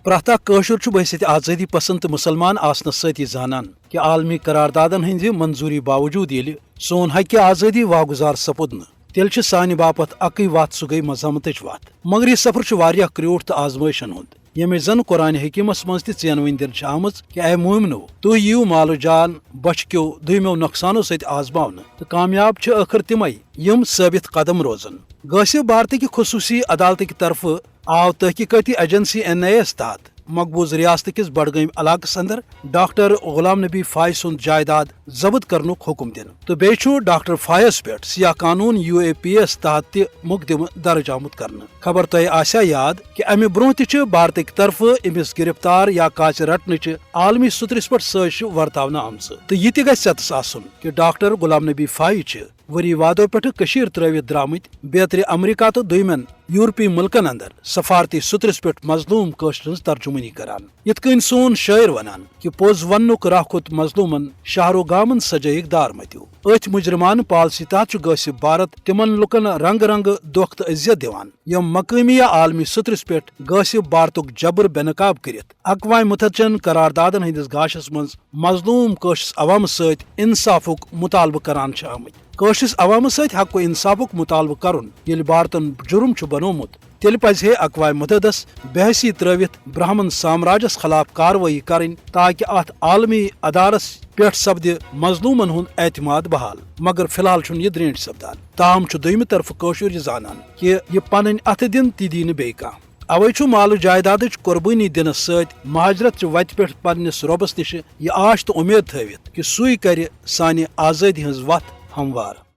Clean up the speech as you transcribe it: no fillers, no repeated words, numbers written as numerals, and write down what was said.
پرٛٮ۪تھ اکھ کٲشُر چھُ بحثیت آزٲدی پسند تہٕ مُسلمان آسنس سۭتی زانان کہ عالمی قراردادن ہٕنٛزِ منظوٗری باوجوٗد ییٚلہِ سون حقہِ آزٲدی واگُزار سپُد نہٕ تیٚلہِ چھِ سانہِ باپتھ اکٕے وتھ، سُہ گٔیے مزاحمتٕچ وتھ۔ مگر یہ سفر چھُ واریاہ کریوٗٹھ تہٕ آزمٲیشن ہُنٛد، ییٚمِچ زن قرآنِ حکیٖمس منٛز تہِ ژینوٕنۍ دِنہٕ چھِ آمٕژ کہ اے مومنو، تُہۍ یِیِو مالو جان بۄچھِ کیو دوٚیمیو نۄقصانو سۭتۍ آزماونہٕ تہٕ کامیاب چھِ ٲخر تِمے یِم ثٲبت قدم روزن۔ غٲصِب بھارتٕکہِ خصوٗصی عدالتٕکہِ طرفہٕ آو تحقیقاتی ایجنسی NIA یس تحت مقبوض ریاست کس بڈگام علاقس اندر ڈاکٹر غلام نبی فاے سُنٛد جائیداد ضبط کرنُک حکم دِنہٕ تہٕ بیٚیہِ چھُ ڈاکٹر فایس پٮ۪ٹھ سیاہ قانون UAPS تحت تہِ مقدمہٕ درج آمُت کرنہٕ۔ خبر تۄہہِ آسیا یاد کہ امہِ برونٛہہ تہِ چھِ بھارتٕکۍ طرفہٕ أمِس گرفتار یا کاچہِ رٹنٕچہِ عالمی سطرس پٮ۪ٹھ سٲزشہٕ ورتاونہٕ آمژٕ تہٕ یہِ تہِ گژھِ ژٮ۪تس آسُن کہ ڈاکٹر غلام نبی فاے چھِ ؤری وادو پٮ۪ٹھٕ کٔشیٖر ترٲوِتھ درامٕتۍ بیترِ امریکہ تہٕ دوٚیمٮ۪ن یورپی مُلکن اندر سفارتی سطرس پٮ۪ٹھ مظلوم کٲشرِ ہٕنٛز ترجُمٲنی کران۔ یِتھ کٔنۍ سون شٲعر ونان کہ پوٚز وننُک راہ کھوٚت مظلوٗمن، شہرو گامن سجٲیِکھ دار متیو۔ أتھۍ مجرمانہٕ پالسی تحت چھُ غٲصِب بھارت تِمن لُکن رنگہٕ رنگہٕ دھوکہٕ تہٕ اذیت دِوان یِم مقٲمی یا عالمی سطرس پٮ۪ٹھ غٲصِب بھارتُک جبر بے نقاب کٔرِتھ اقوام متحدچن قراردادن ہٕنٛدِس گاشس منٛز مظلوم کٲشرِس عوامس سۭتۍ انصافُک مُطالبہٕ کران چھِ آمٕتۍ۔ کٲشرِس عوامس سۭتۍ حق و انصافُک مُطالبہٕ کرُن ییٚلہِ بھارتن جُرم چھُ بنوومُت تیٚلہِ پزِ ہے اقوام متحدس بحثی ترٲوِتھ برہمن سامراجس خلاف کاروٲیی کرٕنۍ تاکہ اتھ عالمی ادارس پٮ۪ٹھ سپدِ مظلوٗمن ہُنٛد اعتماد بحال۔ مگر فی الحال چھُنہٕ یہِ درٛینٛٹھۍ سپدان۔ تاہم چھُ دوٚیمہِ طرفہٕ کٲشُر یہِ زانان کہ یہِ پنٕنۍ اتھٕ دِنۍ تہِ دی نہٕ بیٚیہِ کانٛہہ۔ اوے چھُ مالہٕ جائیدادٕچ قۄربٲنی دِنس سۭتۍ مہاجرت چہِ وتہِ پٮ۪ٹھ پننِس رۄبس نِشہِ یہِ آش تہٕ اُمید تھٲوِتھ کہ سُے کرِ سانہِ آزٲدی ہٕنٛز وتھ ہموار۔